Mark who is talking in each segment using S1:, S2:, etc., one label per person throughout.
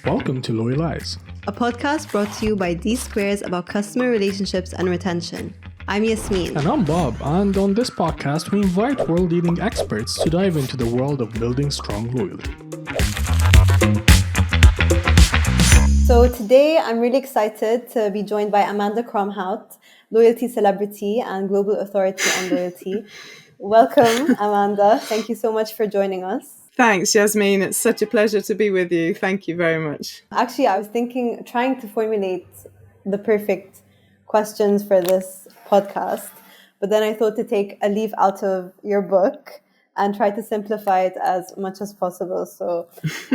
S1: Welcome to Loyalize,
S2: a podcast brought to you by D Squares about customer relationships and retention. I'm Yasmin.
S1: and I'm Bob, and on this podcast we invite world-leading experts to dive into the world of building strong loyalty.
S2: So today I'm really excited to be joined by Amanda Cromhout, loyalty celebrity and global authority on loyalty. Welcome, Amanda. Thank you so much for joining us.
S3: Thanks, Yasmin. It's such a pleasure to be with you. Thank you very much.
S2: Actually, I was trying to formulate the perfect questions for this podcast, but then I thought to take a leaf out of your book and try to simplify it as much as possible. So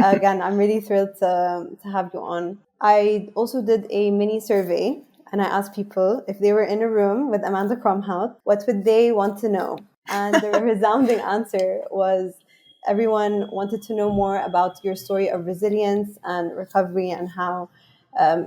S2: again, I'm really thrilled to have you on. I also did a mini survey and I asked people if they were in a room with Amanda Cromhout, what would they want to know? And the resounding answer was everyone wanted to know more about your story of resilience and recovery and how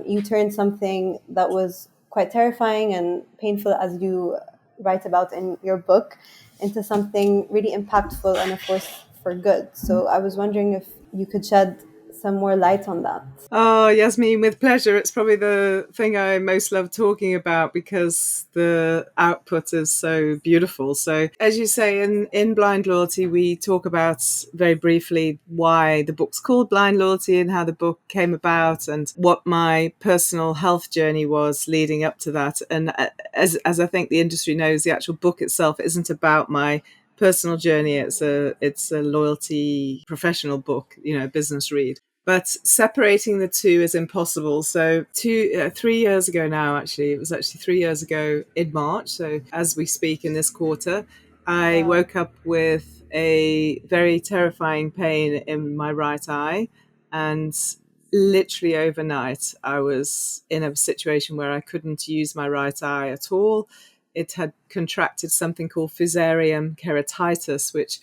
S2: you turned something that was quite terrifying and painful, as you write about in your book, into something really impactful and, of course, for good. So I was wondering if you could shed some more light on that.
S3: Oh, Yasmin, with pleasure. It's probably the thing I most love talking about because the output is so beautiful. So as you say, in Blind Loyalty, we talk about very briefly why the book's called Blind Loyalty and how the book came about and what my personal health journey was leading up to that. And as I think the industry knows, the actual book itself isn't about my personal journey. It's a loyalty professional book, business read. But separating the two is impossible. So 3 years ago now, it was 3 years ago in March. So as we speak in this quarter, I woke up with a very terrifying pain in my right eye. And literally overnight, I was in a situation where I couldn't use my right eye at all. It had contracted something called fusarium keratitis, which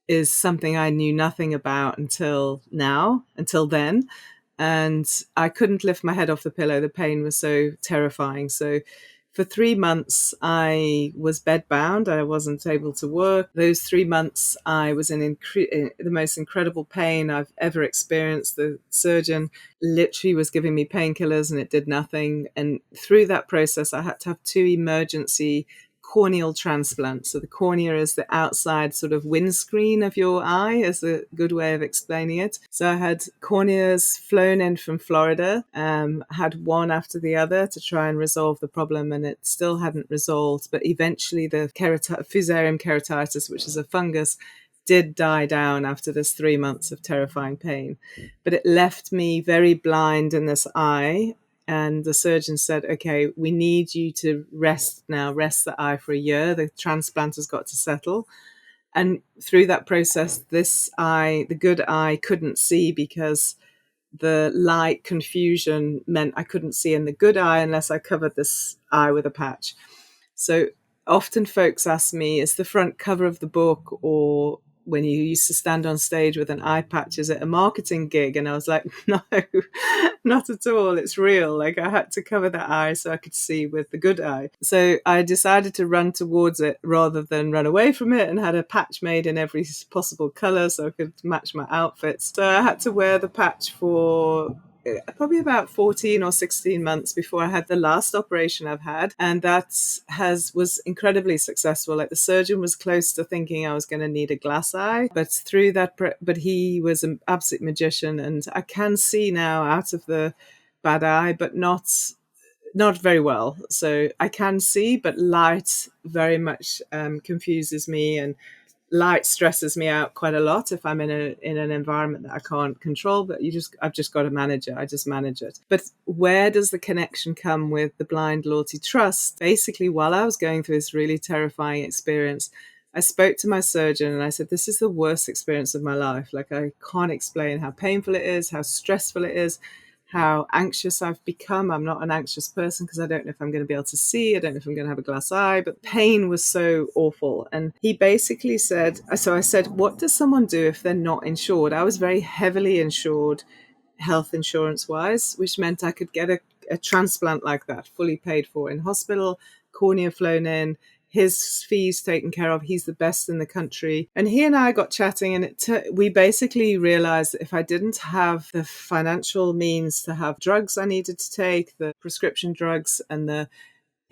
S3: is something I knew nothing about until then. And I couldn't lift my head off the pillow. The pain was so terrifying. So for 3 months, I was bedbound. I wasn't able to work. Those 3 months, I was in the most incredible pain I've ever experienced. The surgeon literally was giving me painkillers and it did nothing. And through that process, I had to have 2 emergency corneal transplant. So the cornea is the outside sort of windscreen of your eye, is a good way of explaining it. So I had corneas flown in from Florida, had one after the other to try and resolve the problem, and it still hadn't resolved. But eventually the fusarium keratitis, which is a fungus, did die down after this 3 months of terrifying pain. But it left me very blind in this eye. And the surgeon said, okay, we need you to rest the eye for a year. The transplant has got to settle. And through that process, this eye, the good eye, couldn't see because the light confusion meant I couldn't see in the good eye unless I covered this eye with a patch. So often folks ask me, is the front cover of the book, or when you used to stand on stage with an eye patch, is it a marketing gig? And I was like, no, not at all. It's real. Like, I had to cover that eye so I could see with the good eye. So I decided to run towards it rather than run away from it, and had a patch made in every possible color so I could match my outfits. So I had to wear the patch for probably about 14 or 16 months before I had the last operation I've had. And that was incredibly successful. Like, the surgeon was close to thinking I was going to need a glass eye, but through that, but he was an absolute magician. And I can see now out of the bad eye, but not very well. So I can see, but light very much confuses me, and light stresses me out quite a lot if I'm in an environment that I can't control. But I've just got to manage it. I just manage it. But where does the connection come with the Blind Loyalty Trust? Basically, while I was going through this really terrifying experience, I spoke to my surgeon and I said, this is the worst experience of my life. Like, I can't explain how painful it is, how stressful it is, how anxious I've become. I'm not an anxious person because I don't know if I'm going to be able to see. I don't know if I'm going to have a glass eye, but pain was so awful. And he basically said, so I said, what does someone do if they're not insured? I was very heavily insured health insurance wise, which meant I could get a transplant like that fully paid for in hospital, cornea flown in. his fees taken care of. He's the best in the country. And he and I got chatting, and we basically realized that if I didn't have the financial means to have drugs I needed to take, the prescription drugs and the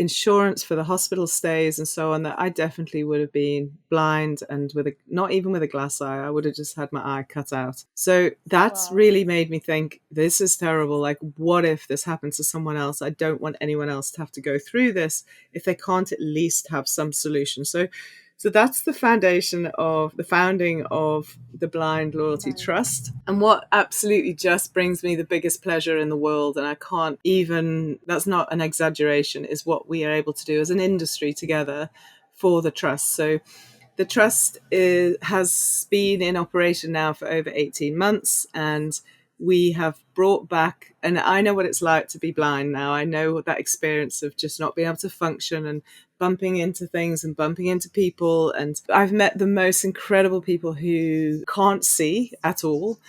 S3: insurance for the hospital stays and so on, that I definitely would have been blind, and not even with a glass eye. I would have just had my eye cut out. So that's really made me think, this is terrible. Like, what if this happens to someone else? I don't want anyone else to have to go through this if they can't at least have some solution. So that's the foundation of the founding of the Blind Loyalty Trust. And what absolutely just brings me the biggest pleasure in the world, and I can't even, that's not an exaggeration, is what we are able to do as an industry together for the trust. So the trust has been in operation now for over 18 months, and we have brought back, and I know what it's like to be blind now. I know that experience of just not being able to function and bumping into things and bumping into people. And I've met the most incredible people who can't see at all.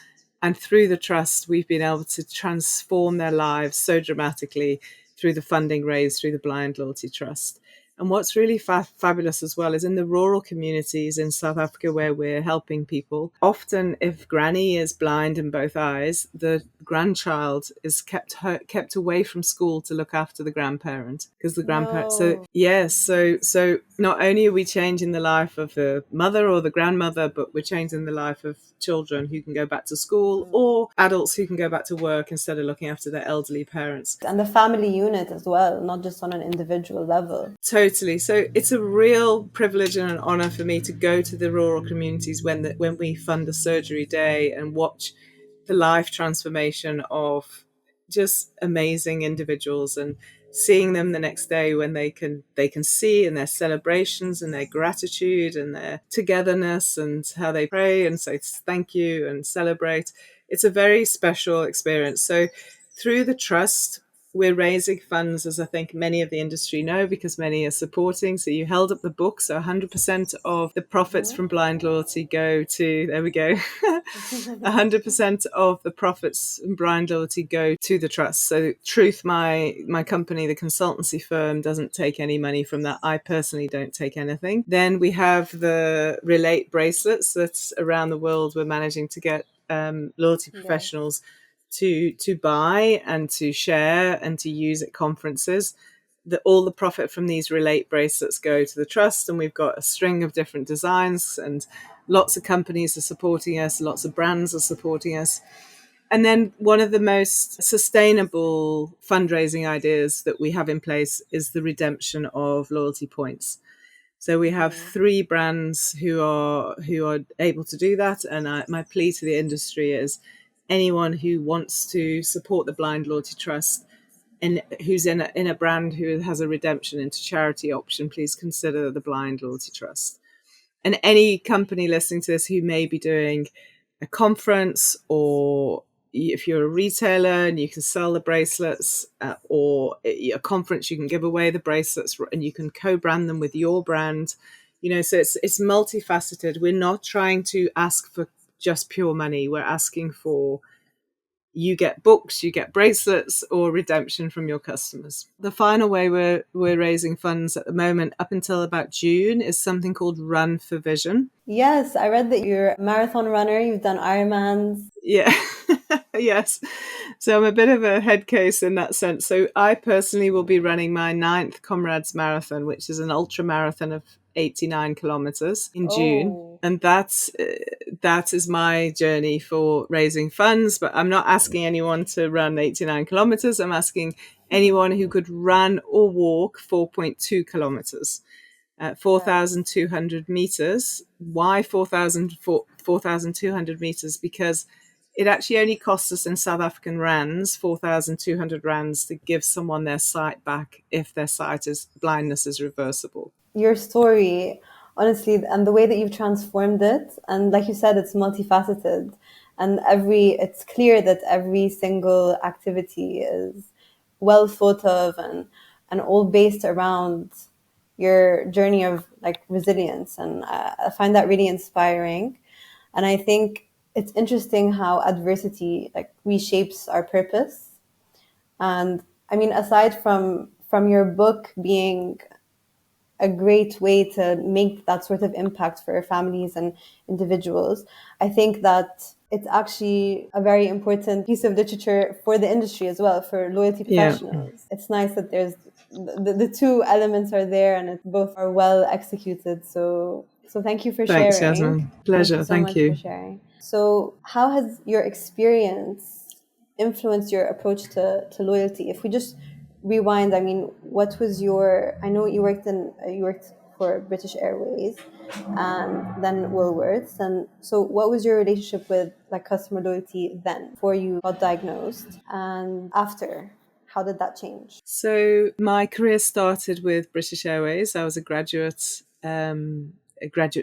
S3: And through the trust, we've been able to transform their lives so dramatically through the funding raised through the Blind Loyalty Trust. And what's really fabulous as well is in the rural communities in South Africa where we're helping people, often if granny is blind in both eyes, the grandchild is kept away from school to look after the grandparent, because the grandparent. So yes, so not only are we changing the life of the mother or the grandmother, but we're changing the life of children who can go back to school, or adults who can go back to work instead of looking after their elderly parents.
S2: And the family unit as well, not just on an individual level.
S3: Totally. So it's a real privilege and an honor for me to go to the rural communities when we fund a surgery day and watch the life transformation of just amazing individuals, and seeing them the next day when they can see in their celebrations and their gratitude and their togetherness and how they pray and say thank you and celebrate. It's a very special experience. So through the trust, we're raising funds, as I think many of the industry know, because many are supporting. So you held up the book. So 100% of the profits from Blind Loyalty go to, there we go, 100% of the profits from Blind Loyalty go to the trust. So Truth, my company, the consultancy firm, doesn't take any money from that. I personally don't take anything. Then we have the Relate bracelets that's around the world. We're managing to get loyalty professionals to buy and to share and to use at conferences. All the profit from these Relate bracelets go to the trust, and we've got a string of different designs, and lots of companies are supporting us, lots of brands are supporting us. And then one of the most sustainable fundraising ideas that we have in place is the redemption of loyalty points. So we have 3 brands who are able to do that, and my plea to the industry is, anyone who wants to support the Blind Loyalty Trust and who's in a brand who has a redemption into charity option, please consider the Blind Loyalty Trust. And any company listening to this who may be doing a conference, or if you're a retailer and you can sell the bracelets, or a conference, you can give away the bracelets and you can co-brand them with your brand. So it's multifaceted. We're not trying to ask for just pure money. We're asking for, you get books, you get bracelets, or redemption from your customers. The final way we're raising funds at the moment, up until about June, is something called Run for Vision.
S2: Yes, I read that you're a marathon runner. You've done Ironmans.
S3: Yeah. Yes. So I'm a bit of a head case in that sense. So I personally will be running my 9th Comrades Marathon, which is an ultra marathon of 89 kilometers in June. And that is my journey for raising funds. But I'm not asking anyone to run 89 kilometers. I'm asking anyone who could run or walk 4.2 kilometers. 4,200 meters. Why 4,200 meters? Because it actually only costs us in South African rands, 4,200 rands, to give someone their sight back if their blindness is reversible.
S2: Your story, honestly, and the way that you've transformed it, and like you said, it's multifaceted, and it's clear that every single activity is well thought of and all based around your journey of like resilience. And I find that really inspiring. And I think it's interesting how adversity like reshapes our purpose. And I mean, aside from your book being a great way to make that sort of impact for families and individuals. I think that it's actually a very important piece of literature for the industry as well, for loyalty
S3: Yeah.
S2: professionals. It's nice that there's the two elements are there and it both are well executed. So thank you for
S3: Thanks,
S2: sharing.
S3: Yasmin. Pleasure.
S2: Thank you so
S3: Thank
S2: much
S3: you.
S2: for sharing. So how has your experience influenced your approach to loyalty? If we just rewind, I mean, what was your, I know you worked for British Airways and then Woolworths. And so what was your relationship with like customer loyalty then, before you got diagnosed, and after? How did that change?
S3: So my career started with British Airways. I was a graduate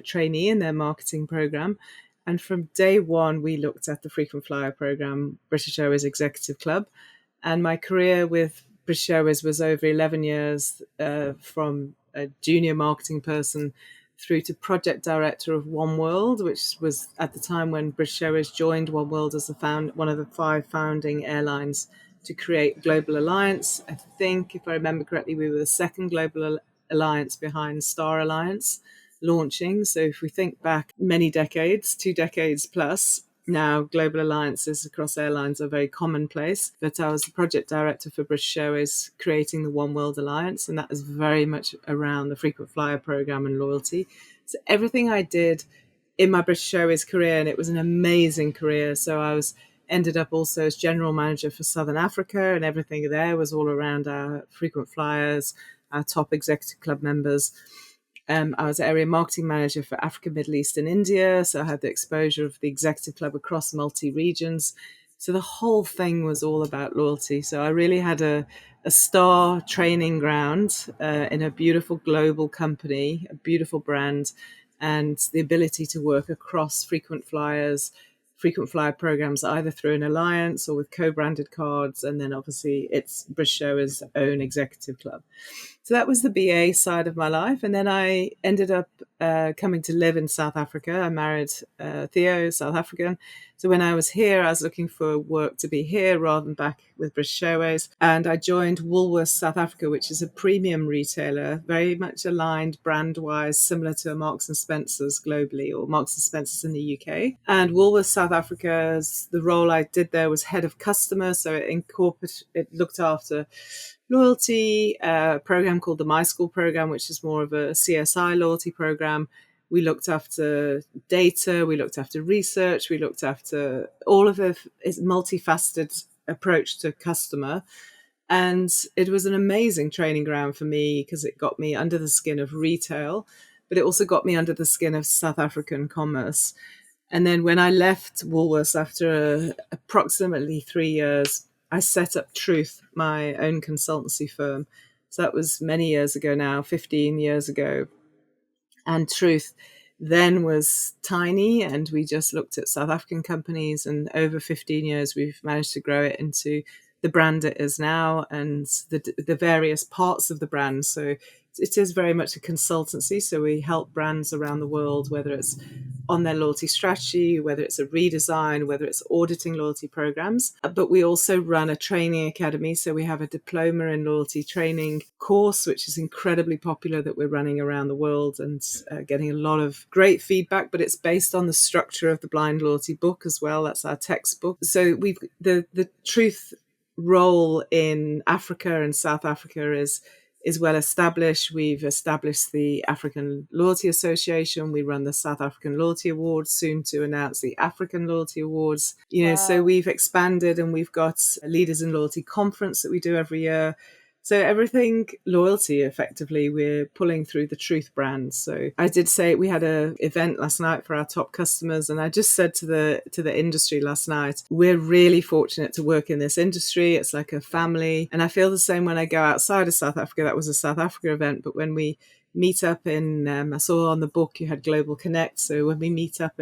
S3: trainee in their marketing program. And from day one, we looked at the frequent flyer program, British Airways Executive Club. And my career with British Airways was over 11 years, from a junior marketing person through to project director of One World, which was at the time when British Airways joined One World as one of the 5 founding airlines to create Global Alliance. I think, if I remember correctly, we were the second Global Alliance behind Star Alliance launching. So if we think back many decades, 2 decades plus, now global alliances across airlines are very commonplace. But I was the project director for British Airways creating the One World Alliance, and that was very much around the frequent flyer program and loyalty. So everything I did in my British Airways career, and it was an amazing career. So I ended up also as general manager for Southern Africa, and everything there was all around our frequent flyers, our top executive club members. I was area marketing manager for Africa, Middle East and India. So I had the exposure of the executive club across multi-regions. So the whole thing was all about loyalty. So I really had a star training ground in a beautiful global company, a beautiful brand, and the ability to work across frequent flyer programs, either through an alliance or with co-branded cards. And then obviously it's British Airways' own executive club. So that was the BA side of my life. And then I ended up coming to live in South Africa. I married Theo, South African. So when I was here, I was looking for work to be here rather than back with British Airways. And I joined Woolworths South Africa, which is a premium retailer, very much aligned brand-wise, similar to Marks and Spencer's globally, or Marks and Spencer's in the UK. And Woolworths South Africa, the role I did there was head of customer. So it looked after loyalty, program called the My School program, which is more of a CSI loyalty program. We looked after data, we looked after research, we looked after all of its multifaceted approach to customer. And it was an amazing training ground for me because it got me under the skin of retail, but it also got me under the skin of South African commerce. And then when I left Woolworths after approximately 3 years, I set up Truth, my own consultancy firm. So that was many years ago now, 15 years ago. And Truth then was tiny, and we just looked at South African companies. And over 15 years, we've managed to grow it into the brand it is now and the various parts of the brand. So it is very much a consultancy. So we help brands around the world, whether it's on their loyalty strategy, whether it's a redesign, whether it's auditing loyalty programs. But we also run a training academy. So we have a diploma in loyalty training course, which is incredibly popular, that we're running around the world and getting a lot of great feedback. But it's based on the structure of the Blind Loyalty book as well. That's our textbook. So we've the Truth role in Africa and South Africa is well established. We've established the African Loyalty Association. We run the South African Loyalty Awards, soon to announce the African Loyalty Awards. Wow. So we've expanded, and we've got a Leaders in Loyalty conference that we do every year. So everything loyalty, effectively, we're pulling through the Truth brand. So I did say we had an event last night for our top customers, and I just said to the industry last night, we're really fortunate to work in this industry. It's like a family. And I feel the same when I go outside of South Africa. That was a South Africa event, but when we meet up I saw on the book you had Global Connect. So when we meet up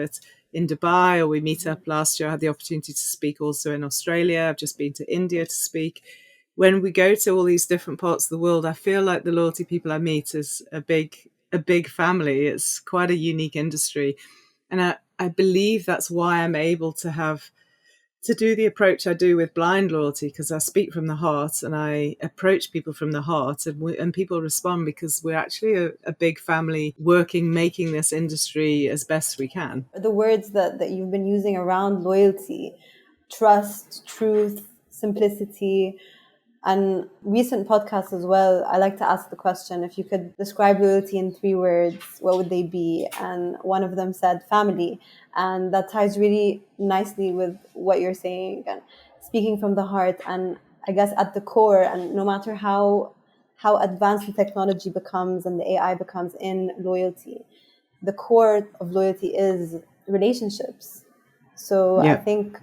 S3: in Dubai, or we meet up last year, I had the opportunity to speak also in Australia. I've just been to India to speak. When we go to all these different parts of the world, I feel like the loyalty people I meet is a big family. It's quite a unique industry. And I believe that's why I'm able to to do the approach I do with blind loyalty, because I speak from the heart and I approach people from the heart, and people respond because we're actually a big family working, making this industry as best we can.
S2: The words that you've been using around loyalty, trust, truth, simplicity, and recent podcasts as well, I like to ask the question, if you could describe loyalty in 3 words, what would they be? And one of them said family. And that ties really nicely with what you're saying and speaking from the heart. And I guess at the core, and no matter how advanced the technology becomes and the AI becomes in loyalty, the core of loyalty is relationships. So
S3: Yeah.
S2: I think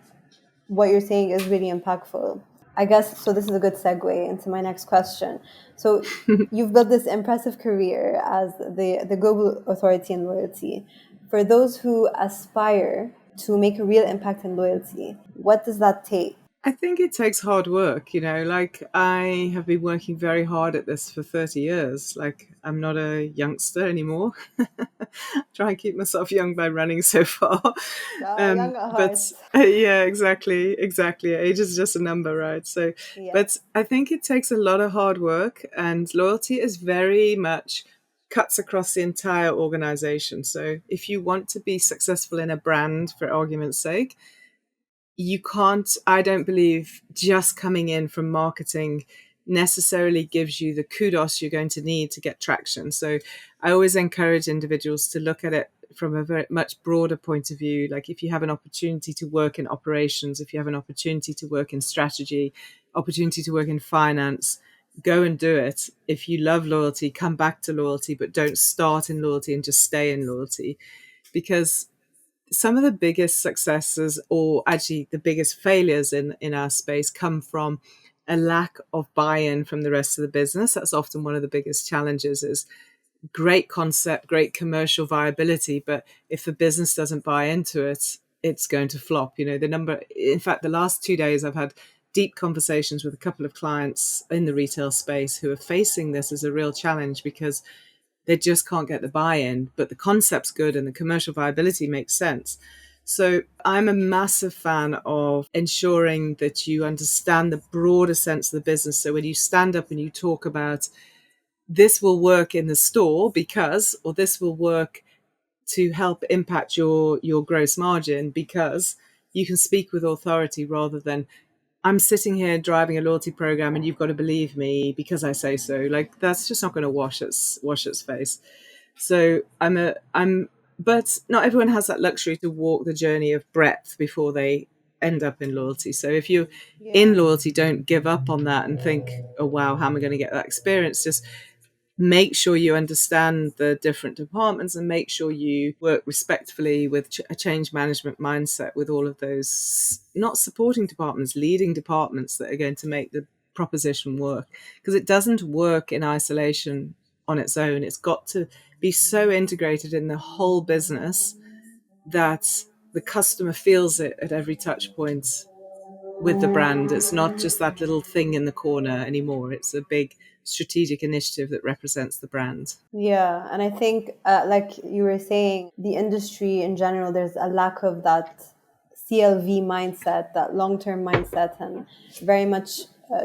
S2: what you're saying is really impactful. I guess, so this is a good segue into my next question. So you've built this impressive career as the global authority in loyalty. For those who aspire to make a real impact in loyalty, what does that take?
S3: I think it takes hard work, like I have been working very hard at this for 30 years. Like, I'm not a youngster anymore. Try and keep myself young by running so far.
S2: Young at
S3: But
S2: heart.
S3: yeah, exactly. Age is just a number, right? So,
S2: Yeah.
S3: but I think it takes a lot of hard work, and loyalty is very much cuts across the entire organization. So if you want to be successful in a brand, for argument's sake, you can't, I don't believe just coming in from marketing necessarily gives you the kudos you're going to need to get traction. So I always encourage individuals to look at it from a very much broader point of view. Like, if you have an opportunity to work in operations, if you have an opportunity to work in strategy, opportunity to work in finance, go and do it. If you love loyalty, come back to loyalty, but don't start in loyalty and just stay in loyalty. Because some of the biggest successes, or actually the biggest failures in our space, come from a lack of buy-in from the rest of the business. That's often one of the biggest challenges, is great concept, great commercial viability, but if the business doesn't buy into it, it's going to flop. In fact, the last 2 days I've had deep conversations with a couple of clients in the retail space who are facing this as a real challenge because they just can't get the buy-in, but the concept's good and the commercial viability makes sense. So I'm a massive fan of ensuring that you understand the broader sense of the business. So when you stand up and you talk about this will work in the store because, or this will work to help impact your gross margin because, you can speak with authority rather than I'm sitting here driving a loyalty program and you've got to believe me because I say so. Like, that's just not going to wash its face. So but not everyone has that luxury to walk the journey of breadth before they end up in loyalty. So if you're in loyalty, don't give up on that and think, oh, wow, how am I going to get that experience? Just make sure you understand the different departments and make sure you work respectfully with a change management mindset with all of those, not supporting departments, leading departments that are going to make the proposition work. Because it doesn't work in isolation on its own. It's got to be so integrated in the whole business that the customer feels it at every touch point with the brand. It's not just that little thing in the corner anymore. It's a big strategic initiative that represents the brand.
S2: Yeah, and I think, like you were saying, the industry in general, there's a lack of that CLV mindset, that long-term mindset, and very much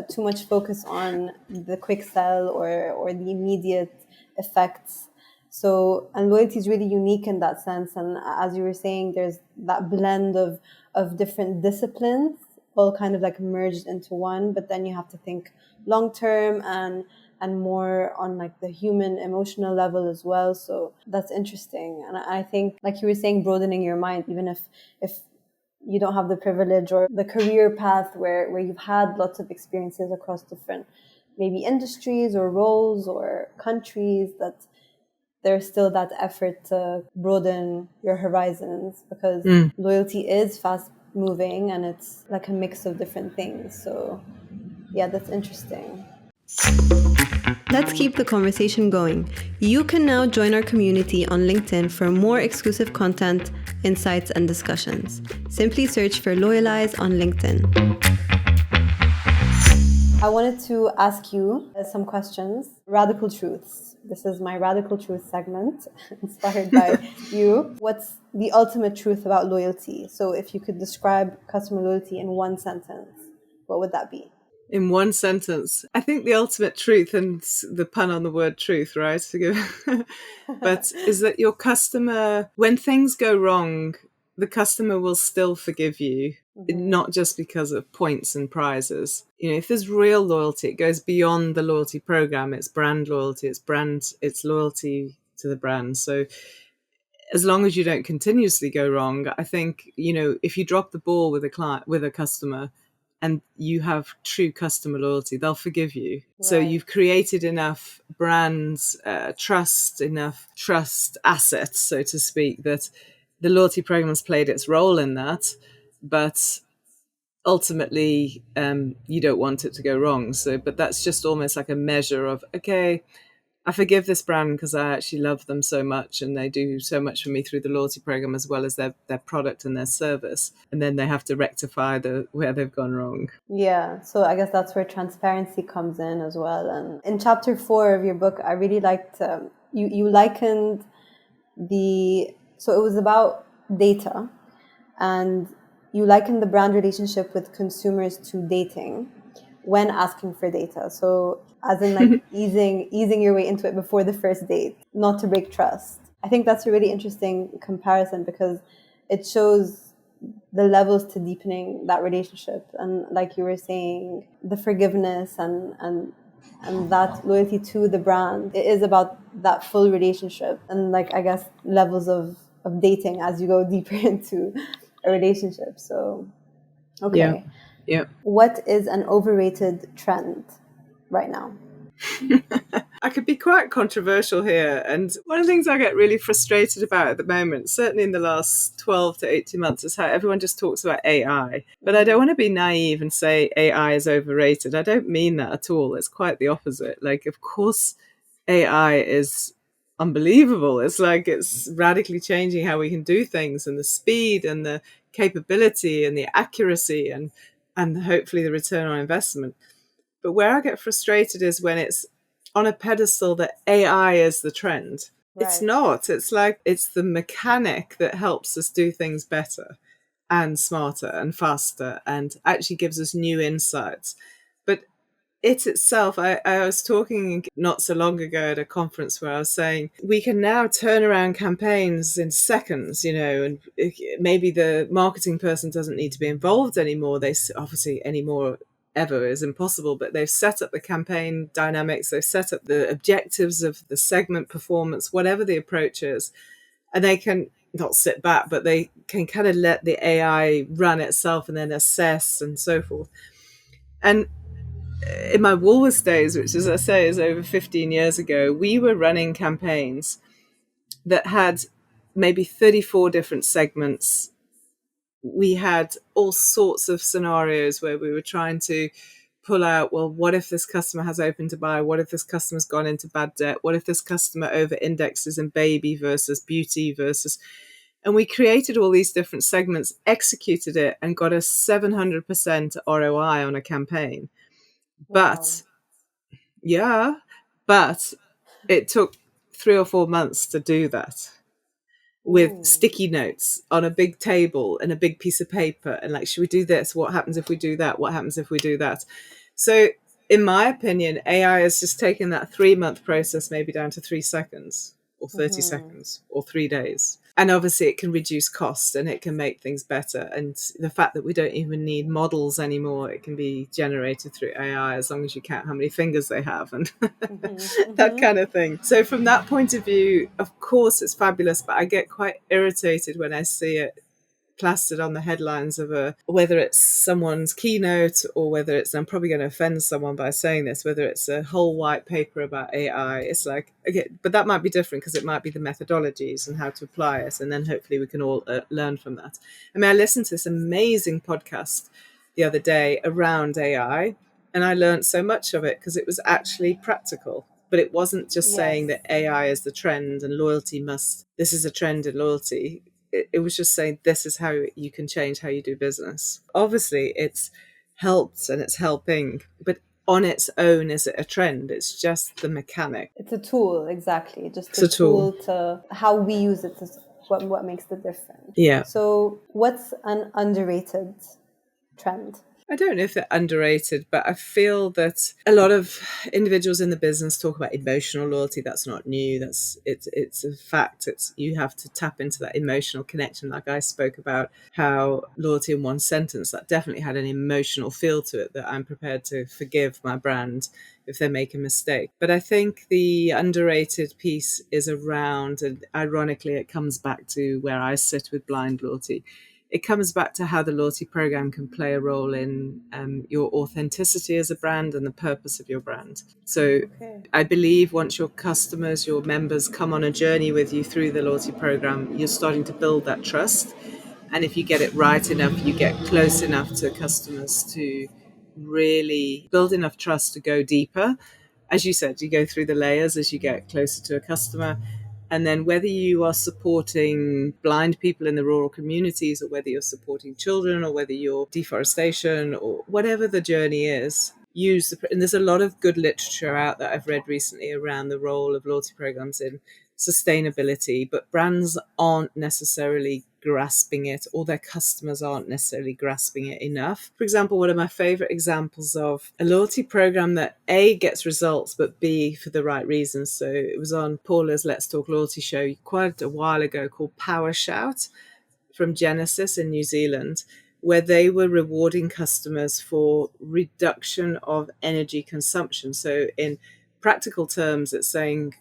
S2: too much focus on the quick sell or the immediate effects. So, and loyalty is really unique in that sense. And as you were saying, there's that blend of different disciplines, all kind of like merged into one. But then you have to think long term and more on like the human emotional level as well. So that's interesting. And I think, like you were saying, broadening your mind, even if you don't have the privilege or the career path where you've had lots of experiences across different maybe industries or roles or countries, that there's still that effort to broaden your horizons, because loyalty is fast moving and it's like a mix of different things. So yeah, that's interesting. Let's keep the conversation going. You can now join our community on LinkedIn for more exclusive content, insights, and discussions. Simply search for Loyalize on LinkedIn. I wanted to ask you some questions. Radical truths. this is my Radical Truth segment, inspired by you. What's the ultimate truth about loyalty? So if you could describe customer loyalty in one sentence, what would that be?
S3: In one sentence, I think the ultimate truth, and the pun on the word truth, right? But is that your customer, when things go wrong, the customer will still forgive you, not just because of points and prizes. You know, if there's real loyalty, it goes beyond the loyalty program. It's brand loyalty, it's loyalty to the brand. So as long as you don't continuously go wrong, I think, you know, if you drop the ball with a customer, and you have true customer loyalty, they'll forgive you. Right. So you've created enough brands, enough trust assets, so to speak, that the loyalty program has played its role in that. But ultimately, you don't want it to go wrong. So, but that's just almost like a measure of, okay, I forgive this brand because I actually love them so much and they do so much for me through the loyalty program as well as their product and their service. And then they have to rectify where they've gone wrong.
S2: Yeah, so I guess that's where transparency comes in as well. And in chapter 4 of your book, I really liked, you likened so it was about data, and you likened the brand relationship with consumers to dating when asking for data. So as in like easing your way into it before the first date, not to break trust. I think that's a really interesting comparison because it shows the levels to deepening that relationship. And like you were saying, the forgiveness and that loyalty to the brand, it is about that full relationship and like, I guess, levels of dating as you go deeper into a relationship. So, okay.
S3: Yeah.
S2: What is an overrated trend right now?
S3: I could be quite controversial here. And one of the things I get really frustrated about at the moment, certainly in the last 12 to 18 months, is how everyone just talks about AI. But I don't want to be naive and say AI is overrated. I don't mean that at all. It's quite the opposite. Like, of course, AI is unbelievable. It's like it's radically changing how we can do things, and the speed and the capability and the accuracy and hopefully the return on investment. But where I get frustrated is when it's on a pedestal that AI is the trend. Right. It's not. It's like it's the mechanic that helps us do things better and smarter and faster and actually gives us new insights. But it itself, I was talking not so long ago at a conference where I was saying we can now turn around campaigns in seconds, you know, and maybe the marketing person doesn't need to be involved anymore. They obviously anymore ever is impossible, but they've set up the campaign dynamics, they've set up the objectives of the segment performance, whatever the approach is, and they can not sit back, but they can kind of let the AI run itself and then assess and so forth. And in my Woolworths days, which as I say is over 15 years ago, we were running campaigns that had maybe 34 different segments. We had all sorts of scenarios where we were trying to pull out, well, what if this customer has open to buy? What if this customer's gone into bad debt? What if this customer over indexes in baby versus beauty versus... And we created all these different segments, executed it, and got a 700% ROI on a campaign. Wow. But it took 3 or 4 months to do that. With sticky notes on a big table and a big piece of paper and like, should we do this? What happens if we do that? What happens if we do that? So in my opinion, AI has just taken that 3-month process maybe down to 3 seconds or 30 seconds or 3 days. And obviously it can reduce costs and it can make things better. And the fact that we don't even need models anymore, it can be generated through AI as long as you count how many fingers they have and that kind of thing. So from that point of view, of course, it's fabulous, but I get quite irritated when I see it plastered on the headlines of whether it's someone's keynote or whether it's, I'm probably going to offend someone by saying this, whether it's a whole white paper about AI. It's like, okay, but that might be different because it might be the methodologies and how to apply it. And then hopefully we can all learn from that. I mean, I listened to this amazing podcast the other day around AI and I learned so much of it because it was actually practical. But it wasn't just saying that AI is the trend and this is a trend in loyalty. It was just saying this is how you can change how you do business. Obviously, it's helped and it's helping, but on its own, is it a trend? It's just the mechanic.
S2: It's a tool, exactly. Just
S3: It's
S2: a
S3: a tool.
S2: tool to how we use it is what makes the difference.
S3: Yeah.
S2: So what's an underrated trend?
S3: I don't know if they're underrated, but I feel that a lot of individuals in the business talk about emotional loyalty. That's not new. It's a fact. It's you have to tap into that emotional connection. Like I spoke about how loyalty in one sentence, that definitely had an emotional feel to it, that I'm prepared to forgive my brand if they make a mistake. But I think the underrated piece is around, and ironically, it comes back to where I sit with blind loyalty. It comes back to how the loyalty program can play a role in your authenticity as a brand and the purpose of your brand. So I believe once your customers, your members come on a journey with you through the loyalty program, you're starting to build that trust. And if you get it right enough, you get close enough to customers to really build enough trust to go deeper. As you said, you go through the layers as you get closer to a customer. And then whether you are supporting blind people in the rural communities, or whether you're supporting children, or whether you're deforestation, or whatever the journey is, and there's a lot of good literature out that I've read recently around the role of loyalty programs in sustainability, but brands aren't necessarily grasping it, or their customers aren't necessarily grasping it enough. For example, one of my favorite examples of a loyalty program that A, gets results, but B, for the right reasons. So it was on Paula's Let's Talk Loyalty show quite a while ago, called Power Shout, from Genesis in New Zealand, where they were rewarding customers for reduction of energy consumption. So in practical terms, it's saying,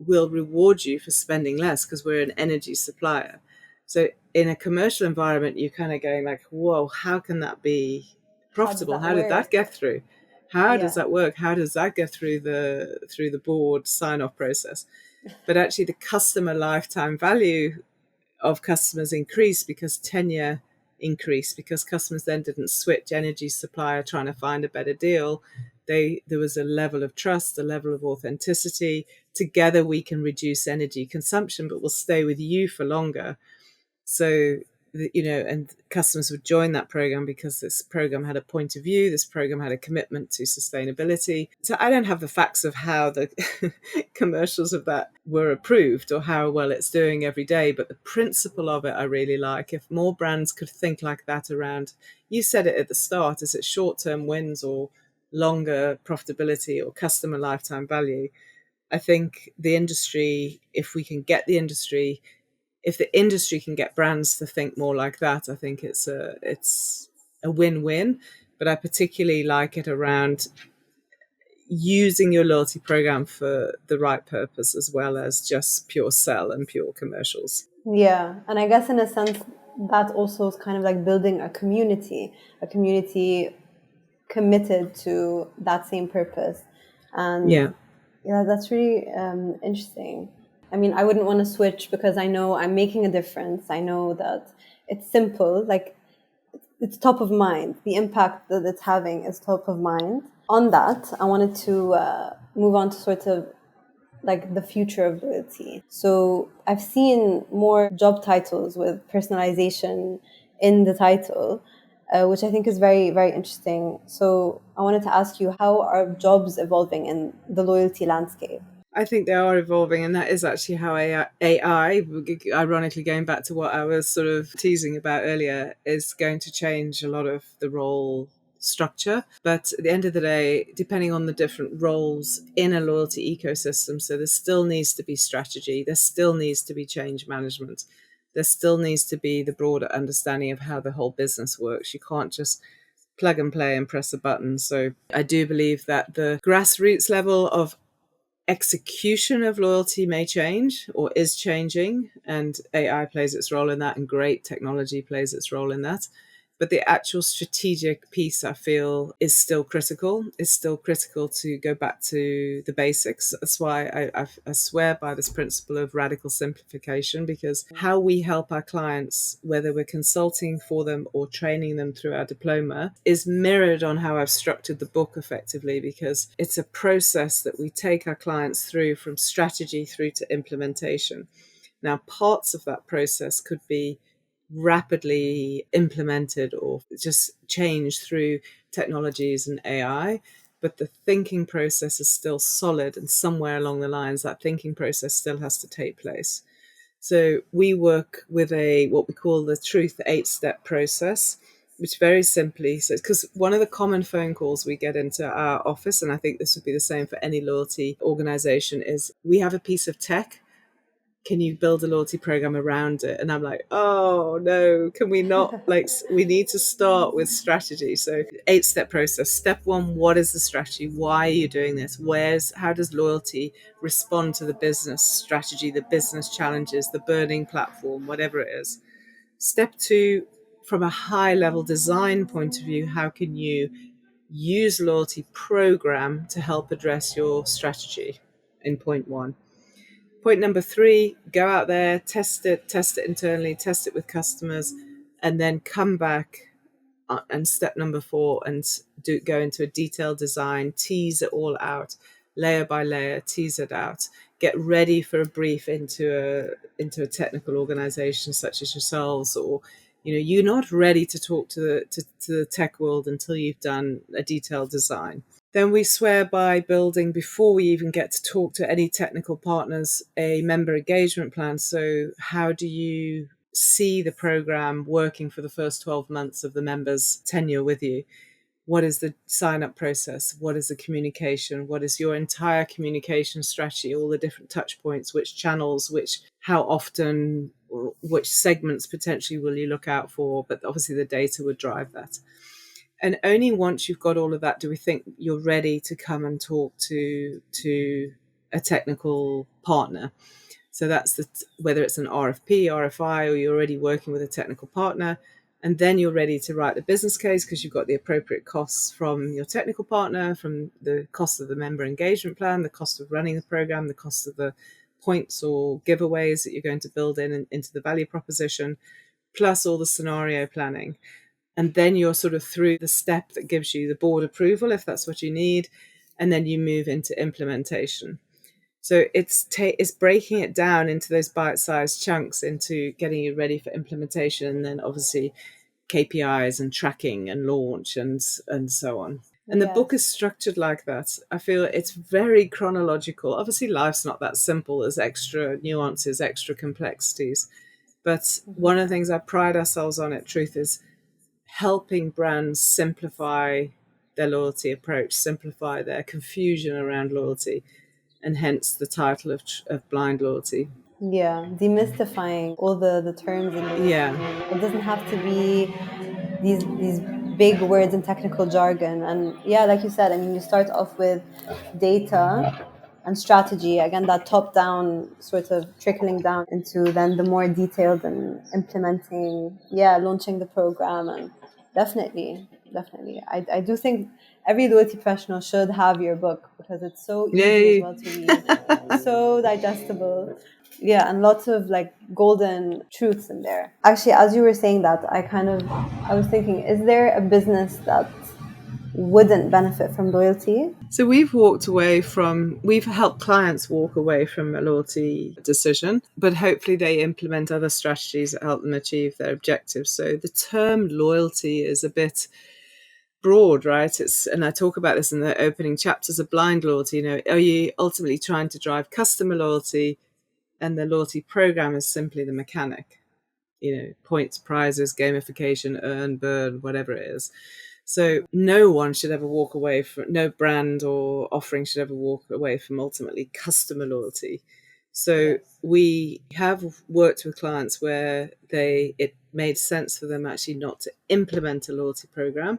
S3: we'll reward you for spending less because we're an energy supplier. So in a commercial environment, you're kind of going like, whoa, how can that be profitable? How did that get through? How does that work? How does that get through the board sign-off process? But actually the customer lifetime value of customers increased because tenure increased, because customers then didn't switch energy supplier trying to find a better deal. There was a level of trust, a level of authenticity. Together we can reduce energy consumption, but we'll stay with you for longer. So, and customers would join that program because this program had a point of view, this program had a commitment to sustainability. So I don't have the facts of how the commercials of that were approved or how well it's doing every day, but the principle of it I really like. If more brands could think like that around, you said it at the start, is it short-term wins or longer profitability or customer lifetime value? I think the industry, if the industry can get brands to think more like that, I think it's a win-win. But I particularly like it around using your loyalty program for the right purpose, as well as just pure sell and pure commercials.
S2: Yeah, and I guess in a sense that also is kind of like building a community committed to that same purpose. And yeah, that's really interesting. I mean, I wouldn't want to switch because I know I'm making a difference. I know that it's simple, like it's top of mind. The impact that it's having is top of mind. On that, I wanted to move on to sort of like the future of loyalty. So I've seen more job titles with personalization in the title, which I think is very, very interesting. So I wanted to ask you, how are jobs evolving in the loyalty landscape?
S3: I think they are evolving, and that is actually how AI, ironically going back to what I was sort of teasing about earlier, is going to change a lot of the role structure. But at the end of the day, depending on the different roles in a loyalty ecosystem, so there still needs to be strategy, there still needs to be change management, there still needs to be the broader understanding of how the whole business works. You can't just plug and play and press a button. So I do believe that the grassroots level of execution of loyalty may change or is changing, and AI plays its role in that, and great technology plays its role in that. But the actual strategic piece, I feel, is still critical. It's still critical to go back to the basics. That's why I swear by this principle of radical simplification, because how we help our clients, whether we're consulting for them or training them through our diploma, is mirrored on how I've structured the book effectively, because it's a process that we take our clients through from strategy through to implementation. Now, parts of that process could be rapidly implemented or just changed through technologies and AI. but the thinking process is still solid, and somewhere along the lines that thinking process still has to take place. So we work with what we call the Truth 8-step process, which very simply says, because one of the common phone calls we get into our office, and I think this would be the same for any loyalty organization, is we have a piece of tech. Can you build a loyalty program around it? And I'm like, oh no, can we not? We need to start with strategy. So 8-step process. Step 1, what is the strategy? Why are you doing this? How does loyalty respond to the business strategy, the business challenges, the burning platform, whatever it is? Step 2, from a high level design point of view, how can you use loyalty program to help address your strategy in point 1? Point number 3, go out there, test it internally, test it with customers, and then come back. And step number 4, and go into a detailed design, tease it all out, layer by layer, tease it out. Get ready for a brief into a technical organization such as yourselves, or you're not ready to talk to the tech world until you've done a detailed design. Then we swear by building, before we even get to talk to any technical partners, a member engagement plan. So how do you see the program working for the first 12 months of the member's tenure with you? What is the sign-up process? What is the communication? What is your entire communication strategy? All the different touch points, which channels, how often, which segments potentially will you look out for? But obviously the data would drive that. And only once you've got all of that do we think you're ready to come and talk to a technical partner. So that's whether it's an RFP, RFI, or you're already working with a technical partner. And then you're ready to write the business case because you've got the appropriate costs from your technical partner, from the cost of the member engagement plan, the cost of running the program, the cost of the points or giveaways that you're going to build into the value proposition, plus all the scenario planning. And then you're sort of through the step that gives you the board approval, if that's what you need. And then you move into implementation. So it's breaking it down into those bite-sized chunks, into getting you ready for implementation, and then obviously KPIs and tracking and launch and so on. And the book is structured like that. I feel it's very chronological. Obviously, life's not that simple. There's extra nuances, extra complexities. But one of the things I pride ourselves on at Truth is helping brands simplify their loyalty approach, simplify their confusion around loyalty, and hence the title of Blind Loyalty.
S2: Yeah, demystifying all the terms. It doesn't have to be these big words and technical jargon. And yeah, like you said, I mean, you start off with data and strategy, again, that top down sort of trickling down into then the more detailed and implementing, launching the program. And definitely I do think every loyalty professional should have your book, because it's so easy as well to read, so digestible, and lots of like golden truths in there. Actually, as you were saying that, I was thinking, is there a business that wouldn't benefit from loyalty?
S3: So we've helped clients walk away from a loyalty decision, but hopefully they implement other strategies that help them achieve their objectives. So the term loyalty is a bit broad, right? And I talk about this in the opening chapters of Blind Loyalty. Are you ultimately trying to drive customer loyalty, and the loyalty program is simply the mechanic? Points, prizes, gamification, earn, burn, whatever it is. So no one should ever walk away from, no brand or offering should ever walk away from ultimately customer loyalty. So we have worked with clients where it made sense for them actually not to implement a loyalty program.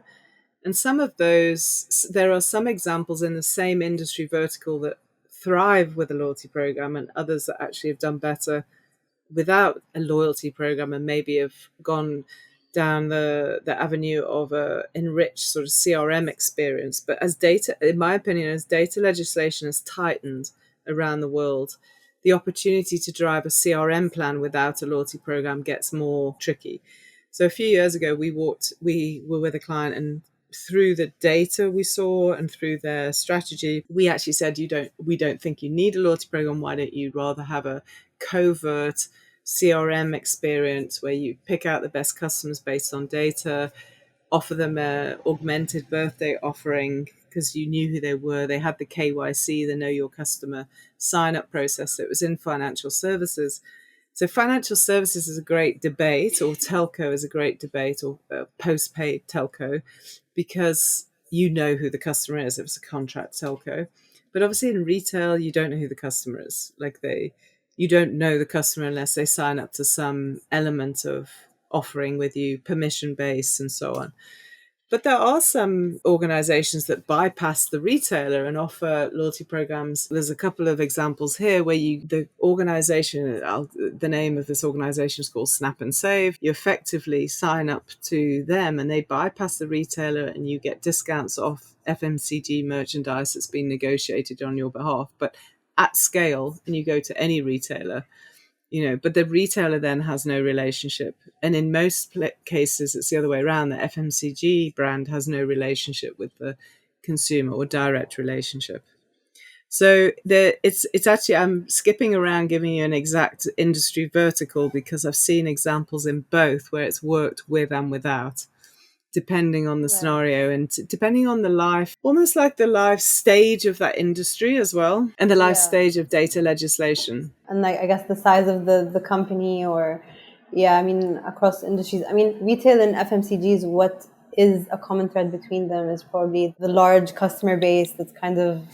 S3: And some of those, there are some examples in the same industry vertical that thrive with a loyalty program, and others that actually have done better without a loyalty program and maybe have gone down the avenue of a enriched sort of CRM experience. But as data, in my opinion, as data legislation has tightened around the world, the opportunity to drive a CRM plan without a loyalty program gets more tricky. So a few years ago, we were with a client, and through the data we saw and through their strategy, we actually said, we don't think you need a loyalty program. Why don't you rather have a covert CRM experience where you pick out the best customers based on data, offer them a augmented birthday offering because you knew who they were. They had the KYC, the Know Your Customer sign-up process. So it was in financial services. So financial services is a great debate, or telco is a great debate, or postpaid telco, because you know who the customer is. It was a contract telco. But obviously in retail, you don't know who the customer is. You don't know the customer unless they sign up to some element of offering with you, permission based and so on. But there are some organizations that bypass the retailer and offer loyalty programs. There's a couple of examples here where the name of this organization is called Snap and Save. You effectively sign up to them and they bypass the retailer and you get discounts off FMCG merchandise that's been negotiated on your behalf, but at scale, and you go to any retailer. But the retailer then has no relationship. And in most cases, it's the other way around. The FMCG brand has no relationship with the consumer or direct relationship. So it's actually, I'm skipping around giving you an exact industry vertical because I've seen examples in both where it's worked with and without, depending on the scenario and depending on the life, almost like the life stage of that industry as well, and the life stage of data legislation.
S2: And I guess the size of the company across industries. Retail and FMCGs, what is a common thread between them is probably the large customer base that's kind of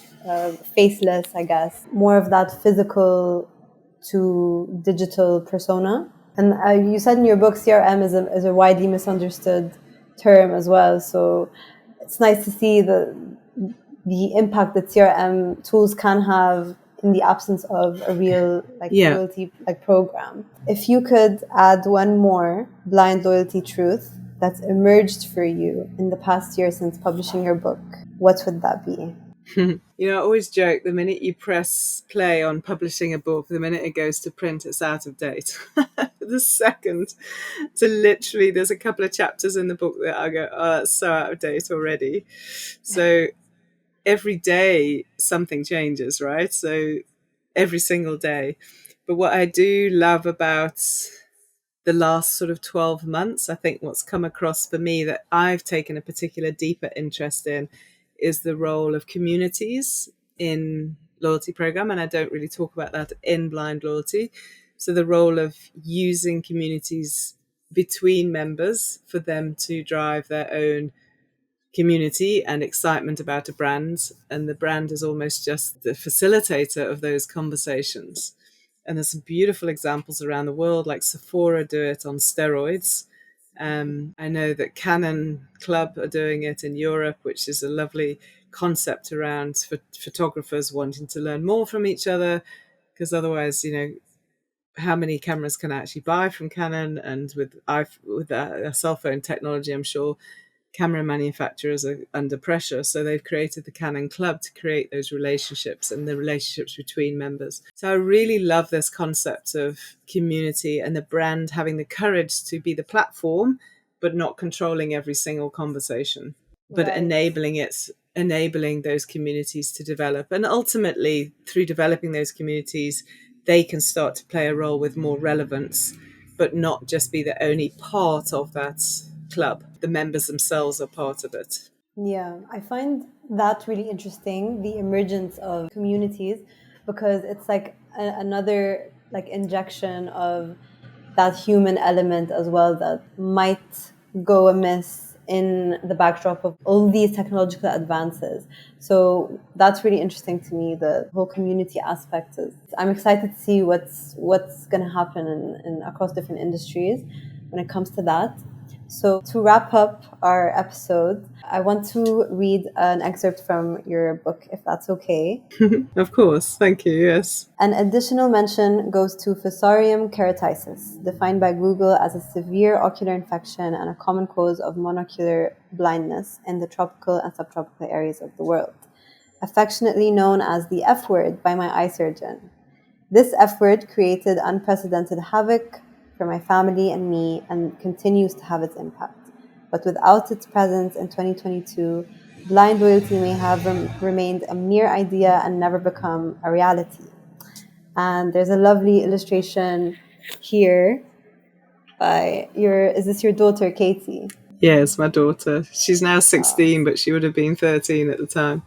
S2: faceless, I guess. More of that physical to digital persona. And you said in your book, CRM is a widely misunderstood term as well. So it's nice to see the impact that CRM tools can have in the absence of a real loyalty program. If you could add one more blind loyalty truth that's emerged for you in the past year since publishing your book, what would that be?
S3: I always joke, the minute you press play on publishing a book, the minute it goes to print, it's out of date. The second. So literally, there's a couple of chapters in the book that I go, oh, that's so out of date already. So every day something changes, right? So every single day. But what I do love about the last sort of 12 months, I think what's come across for me that I've taken a particular deeper interest in is the role of communities in loyalty program. And I don't really talk about that in blind loyalty. So the role of using communities between members for them to drive their own community and excitement about a brand. And the brand is almost just the facilitator of those conversations. And there's some beautiful examples around the world, like Sephora do it on steroids. I know that Canon Club are doing it in Europe, which is a lovely concept around photographers wanting to learn more from each other, because otherwise, how many cameras can I actually buy from Canon? And with a cell phone technology, I'm sure camera manufacturers are under pressure. So they've created the Canon Club to create those relationships and the relationships between members. So I really love this concept of community and the brand having the courage to be the platform, but not controlling every single conversation, but enabling those communities to develop. And ultimately, through developing those communities, they can start to play a role with more relevance, but not just be the only part of that club. The members themselves are part of it.
S2: Yeah, I find that really interesting, the emergence of communities, because it's like another injection of that human element as well that might go amiss in the backdrop of all these technological advances. So that's really interesting to me, the whole community aspect. I'm excited to see what's going to happen in across different industries when it comes to that. So to wrap up our episode, I want to read an excerpt from your book, if that's okay.
S3: Of course. Thank you. Yes.
S2: An additional mention goes to Fusarium keratitis, defined by Google as a severe ocular infection and a common cause of monocular blindness in the tropical and subtropical areas of the world, affectionately known as the F word by my eye surgeon. This F word created unprecedented havoc for my family and me and continues to have its impact. But without its presence in 2022, blind loyalty may have remained a mere idea and never become a reality. And there's a lovely illustration here by is this your daughter, Katie?
S3: Yes, my daughter. She's now 16, but she would have been 13 at the time.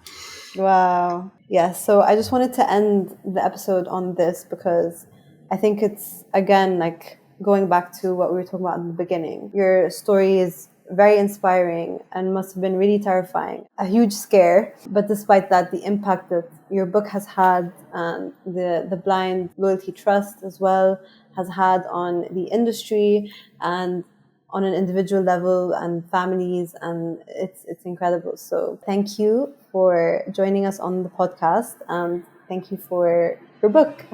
S2: Wow. Yeah, so I just wanted to end the episode on this because I think it's, again, like going back to what we were talking about in the beginning. Your story is very inspiring and must have been really terrifying. A huge scare, but despite that, the impact that your book has had and the blind loyalty trust as well has had on the industry and on an individual level and families, and it's incredible. So thank you for joining us on the podcast, and thank you for your book.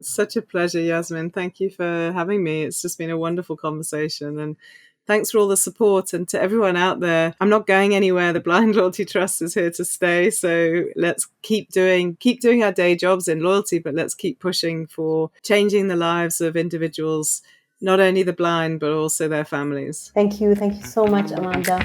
S3: Such a pleasure, Yasmin. Thank you for having me. It's just been a wonderful conversation, and thanks for all the support. And to everyone out there, I'm not going anywhere. The Blind Loyalty Trust is here to stay. So let's keep doing our day jobs in loyalty, but let's keep pushing for changing the lives of individuals, not only the blind, but also their families.
S2: Thank you so much, Amanda.